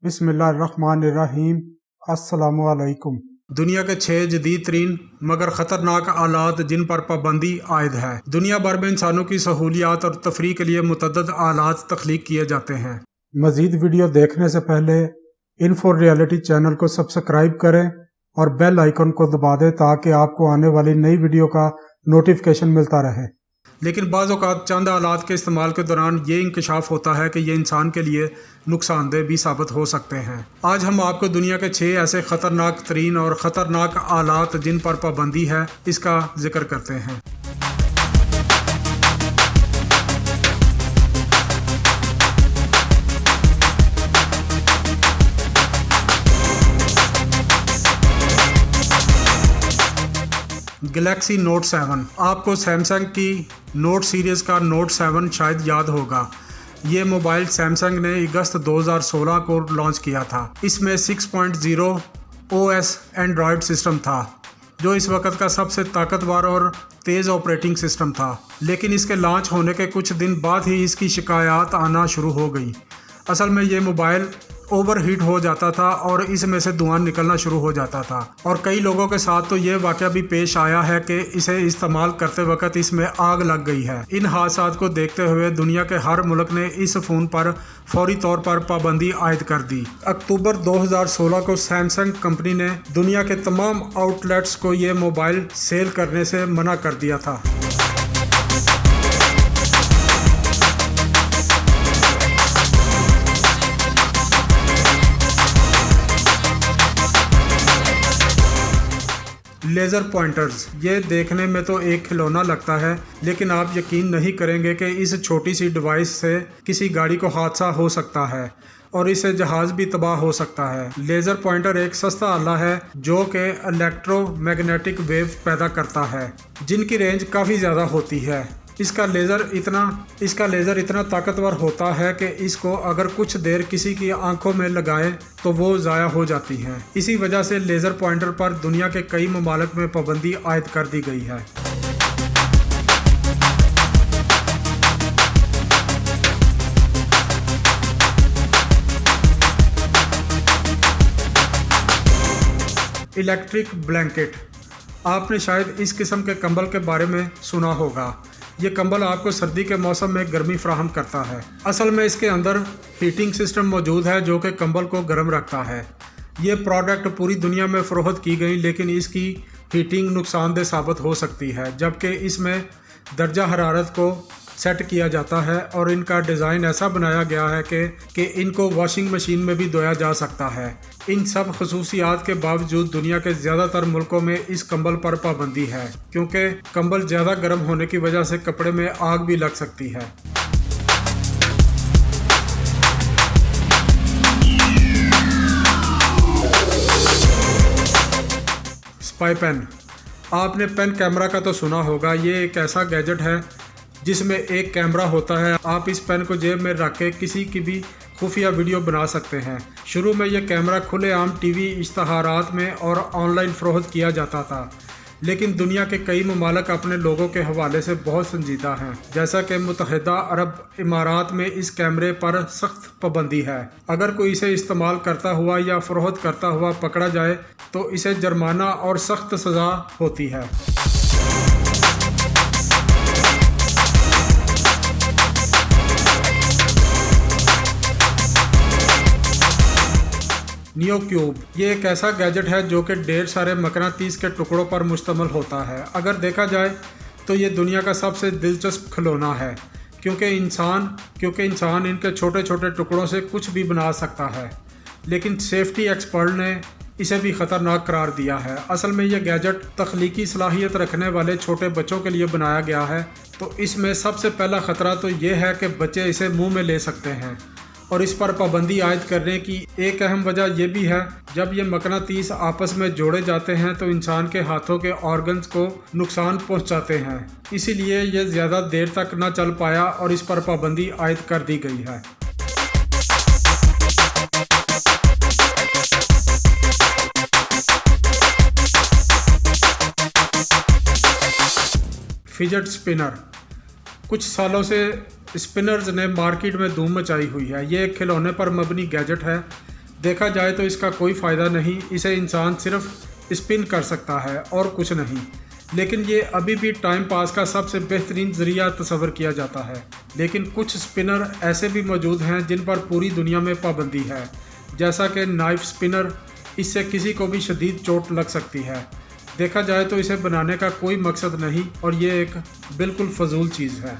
बिस्मिल्लाहिर्रहमानिर्रहीम। अस्सलामुअलैकुम। दुनिया के 6 जदीद तरीन मगर ख़तरनाक आलात जिन पर पाबंदी आयद है। दुनिया भर में इंसानों की सहूलियात और तफरीह के लिए मुतअद्दिद आलात तख्लीक किए जाते हैं। मज़ीद वीडियो देखने से पहले इन्फो रियलिटी चैनल को सब्सक्राइब करें और बेल आइकन को दबा दें ताकि आपको आने वाली नई वीडियो का नोटिफिकेशन मिलता रहे। लेकिन बाज़ औक़ात चंद आलात के इस्तेमाल के दौरान ये इंकशाफ होता है कि ये इंसान के लिए नुकसानदेह भी साबित हो सकते हैं। आज हम आपको दुनिया के 6 ऐसे ख़तरनाक तरीन और ख़तरनाक आलात जिन पर पाबंदी है इसका जिक्र करते हैं। Galaxy note 7। आपको सैमसंग की नोट सीरीज़ का नोट 7 शायद याद होगा। ये मोबाइल सैमसंग ने अगस्त 2016 को लॉन्च किया था। इसमें 6.0 OS एंड्रॉयड सिस्टम था जो इस वक्त का सबसे ताकतवर और तेज़ ऑपरेटिंग सिस्टम था। लेकिन इसके लॉन्च होने के कुछ दिन बाद ही इसकी शिकायत आना शुरू हो गई। असल में ये मोबाइल ओवर हीट हो जाता था और इसमें से धुआं निकलना शुरू हो जाता था और कई लोगों के साथ तो ये वाक़या भी पेश आया है कि इसे इस्तेमाल करते वक्त इसमें आग लग गई है। इन हादसात को देखते हुए दुनिया के हर मुल्क ने इस फ़ोन पर फौरी तौर पर पाबंदी आयद कर दी। अक्टूबर 2016 को सैमसंग कंपनी ने दुनिया के तमाम आउटलेट्स को ये मोबाइल सेल करने से मना कर दिया था। Laser pointers. ये देखने में तो एक खिलौना लगता है लेकिन आप यकीन नहीं करेंगे कि इस छोटी सी डिवाइस से किसी गाड़ी को हादसा हो सकता है और इससे जहाज़ भी तबाह हो सकता है। लेज़र पॉइंटर एक सस्ता आला है जो कि इलेक्ट्रोमैग्नेटिक वेव पैदा करता है जिनकी रेंज काफ़ी ज़्यादा होती है। इसका लेज़र इतना ताकतवर होता है कि इसको अगर कुछ देर किसी की आंखों में लगाएं तो वो ज़ाया हो जाती हैं। इसी वजह से लेज़र पॉइंटर पर दुनिया के कई ममालिक में पाबंदी आयद कर दी गई है। Electric blanket. आपने शायद इस किस्म के कंबल के बारे में सुना होगा। ये कंबल आपको सर्दी के मौसम में गर्मी फराहम करता है। असल में इसके अंदर हीटिंग सिस्टम मौजूद है जो कि कंबल को गर्म रखता है। ये प्रोडक्ट पूरी दुनिया में फ़रोख्त की गई लेकिन इसकी हीटिंग नुकसानदेह साबित हो सकती है जबकि इसमें दर्जा हरारत को सेट किया जाता है और इनका डिज़ाइन ऐसा बनाया गया है कि इनको वॉशिंग मशीन में भी धोया जा सकता है। इन सब खसूसियात के बावजूद दुनिया के ज़्यादातर मुल्कों में इस कंबल पर पाबंदी है क्योंकि कंबल ज़्यादा गर्म होने की वजह से कपड़े में आग भी लग सकती है। Spy pen. आपने पेन कैमरा का तो सुना होगा। ये एक ऐसा गैजेट है जिसमें एक कैमरा होता है। आप इस पेन को जेब में रख के किसी की भी खुफिया वीडियो बना सकते हैं। शुरू में यह कैमरा खुलेआम टीवी इश्तहारात में और ऑनलाइन फ़रोख्त किया जाता था लेकिन दुनिया के कई ममालिक अपने लोगों के हवाले से बहुत संजीदा हैं। जैसा कि मुत्तहिदा अरब इमारात में इस कैमरे पर सख्त पाबंदी है। अगर कोई इसे इस्तेमाल करता हुआ या फ़रोख्त करता हुआ पकड़ा जाए तो इसे जुर्माना और सख्त सज़ा होती है। Neo cube. ये एक ऐसा गैजेट है जो कि ढेर सारे मकनातीस के टुकड़ों पर मुश्तमिल होता है। अगर देखा जाए तो ये दुनिया का सबसे दिलचस्प खिलौना है क्योंकि इंसान इनके छोटे छोटे टुकड़ों से कुछ भी बना सकता है लेकिन सेफ्टी एक्सपर्ट ने इसे भी ख़तरनाक करार दिया है। असल में यह गैजेट तख्लीकी सलाहियत रखने वाले छोटे बच्चों के लिए बनाया गया है तो इसमें सबसे पहला ख़तरा तो ये है कि बच्चे इसे मुंह में ले सकते हैं और इस पर पाबंदी आयद करने की एक अहम वजह यह भी है जब ये मकनातीस आपस में जोड़े जाते हैं तो इंसान के हाथों के ऑर्गन्स को नुकसान पहुंचाते हैं। इसीलिए ये ज़्यादा देर तक न चल पाया और इस पर पाबंदी आयद कर दी गई है। Fidget spinner. कुछ सालों से स्पिनर्स ने मार्केट में धूम मचाई हुई है। ये एक खिलौने पर मबनी गैजेट है। دیکھا جائے تو اس کا کوئی فائدہ نہیں، اسے انسان صرف اسپن کر سکتا ہے اور کچھ نہیں، لیکن یہ ابھی بھی ٹائم پاس کا سب سے بہترین ذریعہ تصور کیا جاتا ہے۔ لیکن کچھ اسپنر ایسے بھی موجود ہیں جن پر پوری دنیا میں پابندی ہے، جیسا کہ نائف اسپنر، اس سے کسی کو بھی شدید چوٹ لگ سکتی ہے۔ دیکھا جائے تو اسے بنانے کا کوئی مقصد نہیں اور یہ ایک بالکل فضول چیز ہے۔